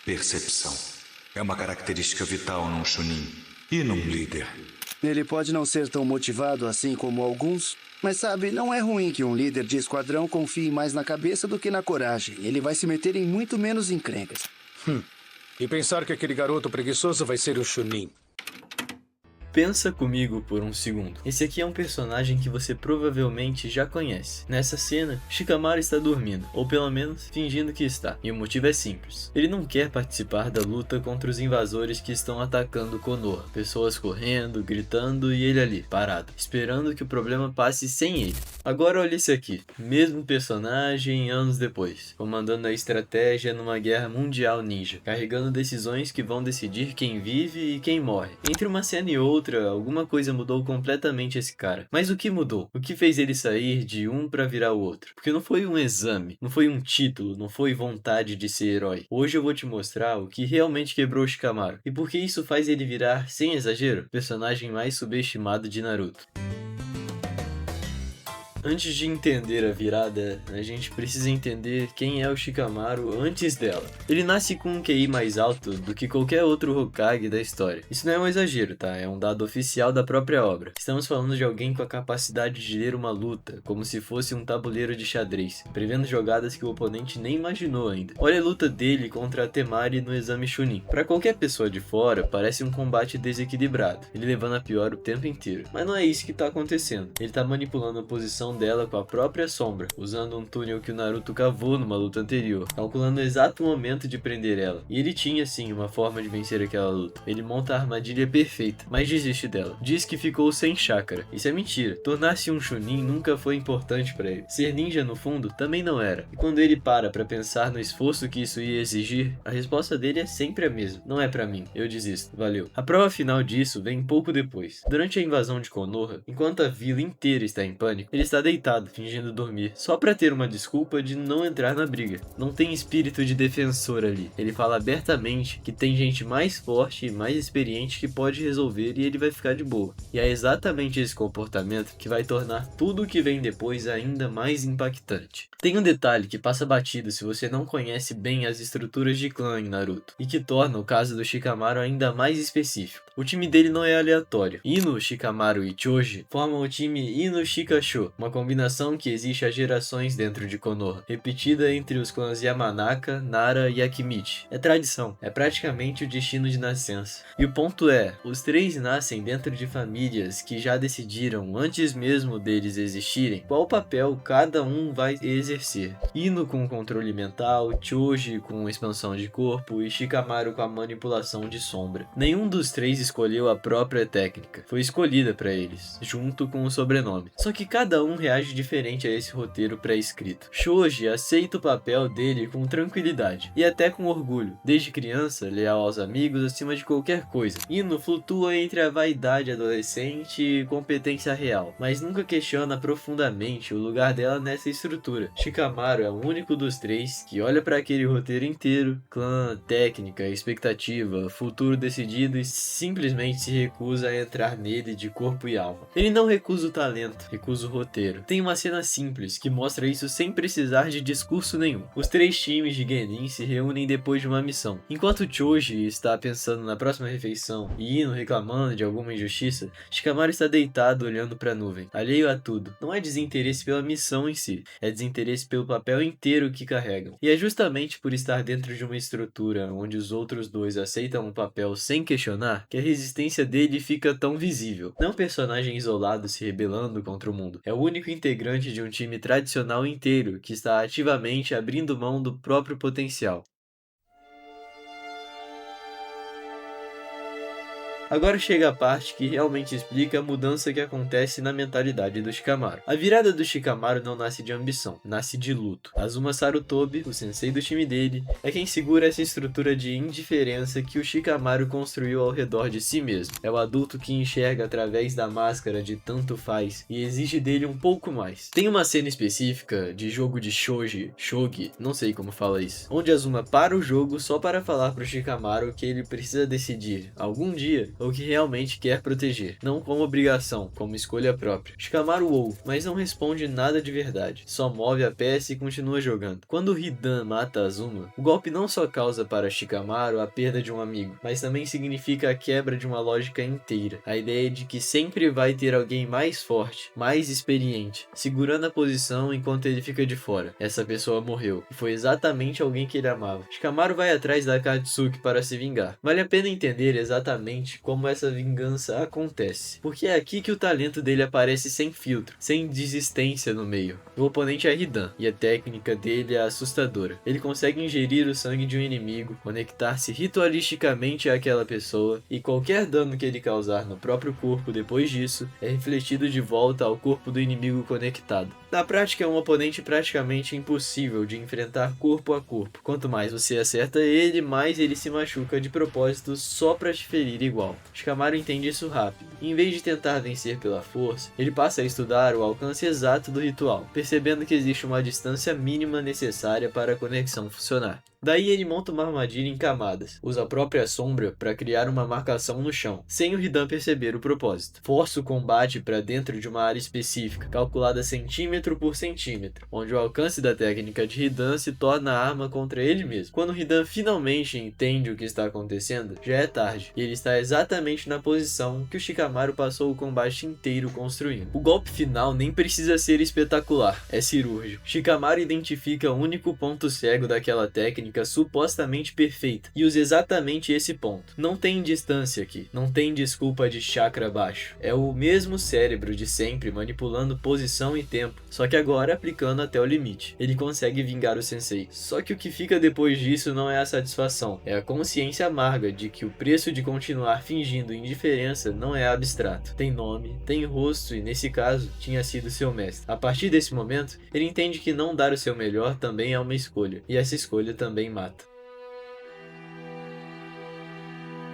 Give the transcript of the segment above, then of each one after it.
Percepção. É uma característica vital num Chunin e num líder. Ele pode não ser tão motivado assim como alguns, mas sabe, não é ruim que um líder de esquadrão confie mais na cabeça do que na coragem. Ele vai se meter em muito menos encrencas. E pensar que aquele garoto preguiçoso vai ser o Chunin. Pensa comigo por um segundo. Esse aqui é um personagem que você provavelmente já conhece. Nessa cena, Shikamaru está dormindo, ou pelo menos fingindo que está. E o motivo é simples. Ele não quer participar da luta contra os invasores que estão atacando Konoha. Pessoas correndo, gritando e ele ali, parado, esperando que o problema passe sem ele. Agora olha esse aqui. Mesmo personagem anos depois, comandando a estratégia numa guerra mundial ninja, carregando decisões que vão decidir quem vive e quem morre. Entre uma cena e outra, alguma coisa mudou completamente esse cara. Mas o que mudou? O que fez ele sair de um pra virar o outro? Porque não foi um exame, não foi um título, não foi vontade de ser herói. Hoje eu vou te mostrar o que realmente quebrou o Shikamaru. E por que isso faz ele virar, sem exagero, o personagem mais subestimado de Naruto. Antes de entender a virada, a gente precisa entender quem é o Shikamaru antes dela. Ele nasce com um QI mais alto do que qualquer outro Hokage da história. Isso não é um exagero, tá? É um dado oficial da própria obra. Estamos falando de alguém com a capacidade de ler uma luta, como se fosse um tabuleiro de xadrez, prevendo jogadas que o oponente nem imaginou ainda. Olha a luta dele contra a Temari no exame Chunin. Para qualquer pessoa de fora, parece um combate desequilibrado, ele levando a pior o tempo inteiro. Mas não é isso que tá acontecendo. Ele tá manipulando a posição dela com a própria sombra, usando um túnel que o Naruto cavou numa luta anterior, calculando o exato momento de prender ela. E ele tinha sim uma forma de vencer aquela luta. Ele monta a armadilha perfeita, mas desiste dela. Diz que ficou sem chakra. Isso é mentira. Tornar-se um Chunin nunca foi importante para ele. Ser ninja no fundo também não era. E quando ele para pensar no esforço que isso ia exigir, a resposta dele é sempre a mesma. Não é pra mim, eu desisto, valeu. A prova final disso vem pouco depois. Durante a invasão de Konoha, enquanto a vila inteira está em pânico, ele está deitado, fingindo dormir, só pra ter uma desculpa de não entrar na briga. Não tem espírito de defensor ali. Ele fala abertamente que tem gente mais forte e mais experiente que pode resolver e ele vai ficar de boa. E é exatamente esse comportamento que vai tornar tudo o que vem depois ainda mais impactante. Tem um detalhe que passa batido se você não conhece bem as estruturas de clã em Naruto, e que torna o caso do Shikamaru ainda mais específico. O time dele não é aleatório. Ino, Shikamaru e Choji formam o time Ino Shikasho, uma combinação que existe há gerações dentro de Konoha, repetida entre os clãs Yamanaka, Nara e Akimichi. É tradição, é praticamente o destino de nascença. E o ponto é, os três nascem dentro de famílias que já decidiram, antes mesmo deles existirem, qual papel cada um vai exercer. Ino com controle mental, Choji com expansão de corpo e Shikamaru com a manipulação de sombra. Nenhum dos três escolheu a própria técnica, foi escolhida para eles, junto com o sobrenome. Só que cada um reage diferente a esse roteiro pré-escrito. Choji aceita o papel dele com tranquilidade, e até com orgulho. Desde criança, leal aos amigos acima de qualquer coisa. Ino flutua entre a vaidade adolescente e competência real, mas nunca questiona profundamente o lugar dela nessa estrutura. Shikamaru é o único dos três que olha para aquele roteiro inteiro, clã, técnica, expectativa, futuro decidido e simplesmente se recusa a entrar nele de corpo e alma. Ele não recusa o talento, recusa o roteiro. Tem uma cena simples que mostra isso sem precisar de discurso nenhum. Os três times de Genin se reúnem depois de uma missão. Enquanto Choji está pensando na próxima refeição e Ino reclamando de alguma injustiça, Shikamaru está deitado olhando para a nuvem, alheio a tudo. Não é desinteresse pela missão em si, é desinteresse pelo papel inteiro que carregam. E é justamente por estar dentro de uma estrutura onde os outros dois aceitam um papel sem questionar que a resistência dele fica tão visível. Não é um personagem isolado se rebelando contra o mundo. É o único integrante de um time tradicional inteiro que está ativamente abrindo mão do próprio potencial. Agora chega a parte que realmente explica a mudança que acontece na mentalidade do Shikamaru. A virada do Shikamaru não nasce de ambição, nasce de luto. Azuma Sarutobi, o sensei do time dele, é quem segura essa estrutura de indiferença que o Shikamaru construiu ao redor de si mesmo. É o adulto que enxerga através da máscara de tanto faz e exige dele um pouco mais. Tem uma cena específica de jogo de Shogi, não sei como fala isso, onde Azuma para o jogo só para falar pro Shikamaru que ele precisa decidir, algum dia, ou que realmente quer proteger, não como obrigação, como escolha própria. Shikamaru ouve, mas não responde nada de verdade, só move a peça e continua jogando. Quando Hidan mata Azuma, o golpe não só causa para Shikamaru a perda de um amigo, mas também significa a quebra de uma lógica inteira, a ideia de que sempre vai ter alguém mais forte, mais experiente, segurando a posição enquanto ele fica de fora. Essa pessoa morreu, e foi exatamente alguém que ele amava. Shikamaru vai atrás da Akatsuki para se vingar. Vale a pena entender exatamente como essa vingança acontece, porque é aqui que o talento dele aparece sem filtro, sem desistência no meio. O oponente é Hidan, e a técnica dele é assustadora. Ele consegue ingerir o sangue de um inimigo, conectar-se ritualisticamente àquela pessoa, e qualquer dano que ele causar no próprio corpo depois disso é refletido de volta ao corpo do inimigo conectado. Na prática, é um oponente praticamente impossível de enfrentar corpo a corpo. Quanto mais você acerta ele, mais ele se machuca de propósito só pra te ferir igual. Shikamaru entende isso rápido. Em vez de tentar vencer pela força, ele passa a estudar o alcance exato do ritual, percebendo que existe uma distância mínima necessária para a conexão funcionar. Daí ele monta uma armadilha em camadas, usa a própria sombra para criar uma marcação no chão, sem o Hidan perceber o propósito. Força o combate para dentro de uma área específica, calculada centímetro por centímetro, onde o alcance da técnica de Hidan se torna arma contra ele mesmo. Quando Hidan finalmente entende o que está acontecendo, já é tarde, e ele está exatamente na posição que o Shikamaru passou o combate inteiro construindo. O golpe final nem precisa ser espetacular, é cirúrgico. Shikamaru identifica o único ponto cego daquela técnica supostamente perfeita e usa exatamente esse ponto. Não tem distância aqui, não tem desculpa de chakra baixo. É o mesmo cérebro de sempre manipulando posição e tempo, só que agora aplicando até o limite. Ele consegue vingar o sensei. Só que o que fica depois disso não é a satisfação, é a consciência amarga de que o preço de continuar fingindo indiferença não é abstrato. Tem nome, tem rosto e nesse caso tinha sido seu mestre. A partir desse momento, ele entende que não dar o seu melhor também é uma escolha, e essa escolha também mata.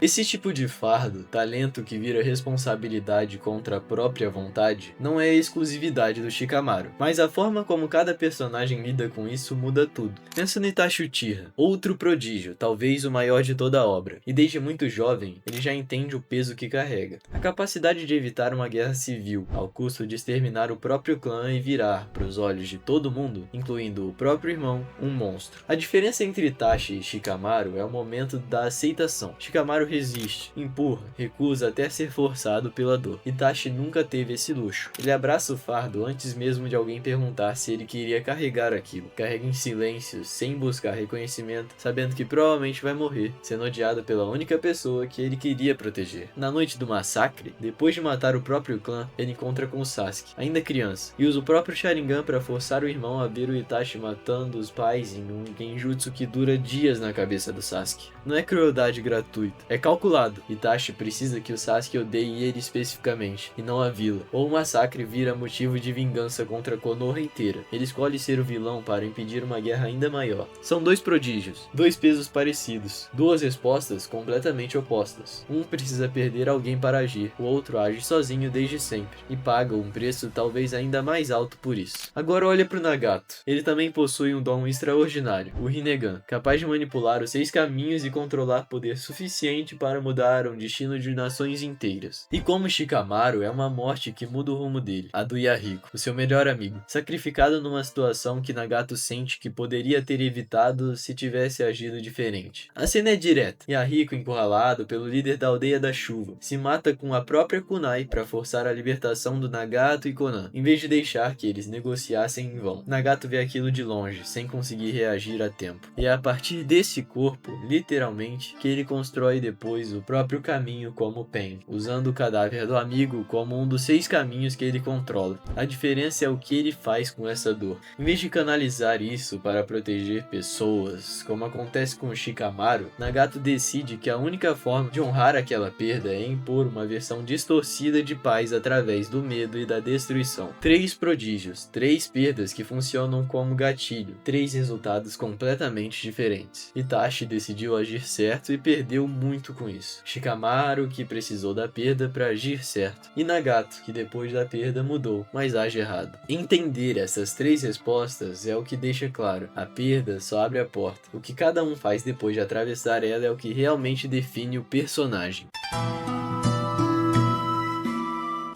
Esse tipo de fardo, talento que vira responsabilidade contra a própria vontade, não é a exclusividade do Shikamaru, mas a forma como cada personagem lida com isso muda tudo. Pensa no Itachi Uchiha, outro prodígio, talvez o maior de toda a obra, e desde muito jovem, ele já entende o peso que carrega. A capacidade de evitar uma guerra civil, ao custo de exterminar o próprio clã e virar, para os olhos de todo mundo, incluindo o próprio irmão, um monstro. A diferença entre Itachi e Shikamaru é o momento da aceitação. Shikamaru resiste, empurra, recusa até ser forçado pela dor. Itachi nunca teve esse luxo. Ele abraça o fardo antes mesmo de alguém perguntar se ele queria carregar aquilo. Carrega em silêncio, sem buscar reconhecimento, sabendo que provavelmente vai morrer, sendo odiado pela única pessoa que ele queria proteger. Na noite do massacre, depois de matar o próprio clã, ele encontra com o Sasuke, ainda criança, e usa o próprio Sharingan para forçar o irmão a ver o Itachi matando os pais em um genjutsu que dura dias na cabeça do Sasuke. Não é crueldade gratuita, é calculado. Itachi precisa que o Sasuke odeie ele especificamente, e não a vila, ou o massacre vira motivo de vingança contra Konoha inteira. Ele escolhe ser o vilão para impedir uma guerra ainda maior. São dois prodígios, dois pesos parecidos, duas respostas completamente opostas. Um precisa perder alguém para agir, o outro age sozinho desde sempre, e paga um preço talvez ainda mais alto por isso. Agora olha pro Nagato. Ele também possui um dom extraordinário, o Rinnegan, capaz de manipular os 6 caminhos e controlar poder suficiente para mudar o destino de nações inteiras. E como Shikamaru, é uma morte que muda o rumo dele, a do Yahiko, o seu melhor amigo, sacrificado numa situação que Nagato sente que poderia ter evitado se tivesse agido diferente. A cena é direta. Yahiko, encurralado pelo líder da Aldeia da Chuva, se mata com a própria kunai para forçar a libertação do Nagato e Konan, em vez de deixar que eles negociassem em vão. Nagato vê aquilo de longe, sem conseguir reagir a tempo. E é a partir desse corpo, literalmente, que ele constrói depois o próprio caminho como Pain, usando o cadáver do amigo como um dos 6 caminhos que ele controla. A diferença é o que ele faz com essa dor. Em vez de canalizar isso para proteger pessoas, como acontece com o Shikamaru, Nagato decide que a única forma de honrar aquela perda é impor uma versão distorcida de paz através do medo e da destruição. 3 prodígios, 3 perdas que funcionam como gatilho, 3 resultados completamente diferentes. Itachi decidiu agir certo e perdeu muito com isso. Shikamaru, que precisou da perda para agir certo. E Nagato, que depois da perda mudou, mas age errado. Entender essas 3 respostas é o que deixa claro. A perda só abre a porta. O que cada um faz depois de atravessar ela é o que realmente define o personagem.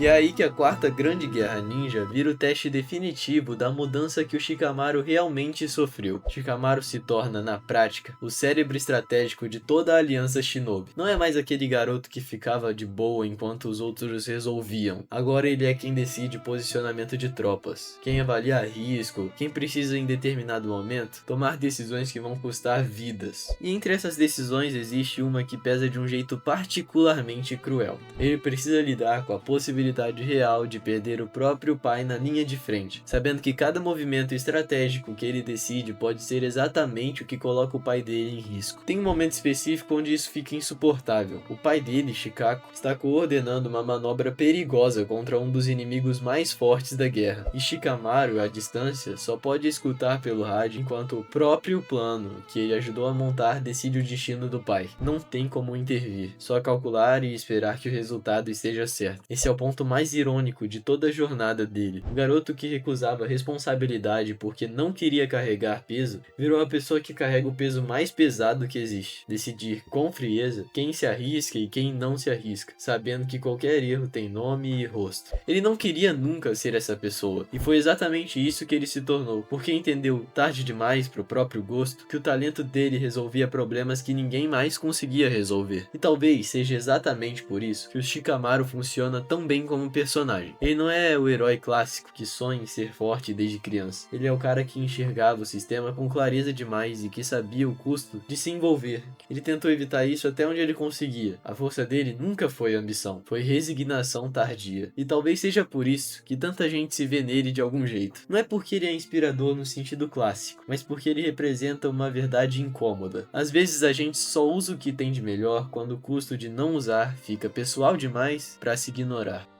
E é aí que a quarta grande guerra ninja vira o teste definitivo da mudança que o Shikamaru realmente sofreu. Shikamaru se torna, na prática, o cérebro estratégico de toda a aliança Shinobi. Não é mais aquele garoto que ficava de boa enquanto os outros resolviam. Agora ele é quem decide posicionamento de tropas, quem avalia risco, quem precisa em determinado momento tomar decisões que vão custar vidas. E entre essas decisões existe uma que pesa de um jeito particularmente cruel. Ele precisa lidar com a possibilidade real de perder o próprio pai na linha de frente, sabendo que cada movimento estratégico que ele decide pode ser exatamente o que coloca o pai dele em risco. Tem um momento específico onde isso fica insuportável. O pai dele, Shikaku, está coordenando uma manobra perigosa contra um dos inimigos mais fortes da guerra, e Shikamaru, à distância, só pode escutar pelo rádio enquanto o próprio plano que ele ajudou a montar decide o destino do pai. Não tem como intervir, só calcular e esperar que o resultado esteja certo. Esse é o ponto mais irônico de toda a jornada dele. O garoto que recusava responsabilidade porque não queria carregar peso, virou a pessoa que carrega o peso mais pesado que existe. Decidir com frieza quem se arrisca e quem não se arrisca, sabendo que qualquer erro tem nome e rosto. Ele não queria nunca ser essa pessoa, e foi exatamente isso que ele se tornou, porque entendeu, tarde demais pro próprio gosto, que o talento dele resolvia problemas que ninguém mais conseguia resolver. E talvez seja exatamente por isso que o Shikamaru funciona tão bem como personagem. Ele não é o herói clássico que sonha em ser forte desde criança. Ele é o cara que enxergava o sistema com clareza demais e que sabia o custo de se envolver. Ele tentou evitar isso até onde ele conseguia. A força dele nunca foi ambição, foi resignação tardia. E talvez seja por isso que tanta gente se vê nele de algum jeito. Não é porque ele é inspirador no sentido clássico, mas porque ele representa uma verdade incômoda. Às vezes a gente só usa o que tem de melhor quando o custo de não usar fica pessoal demais para se ignorar.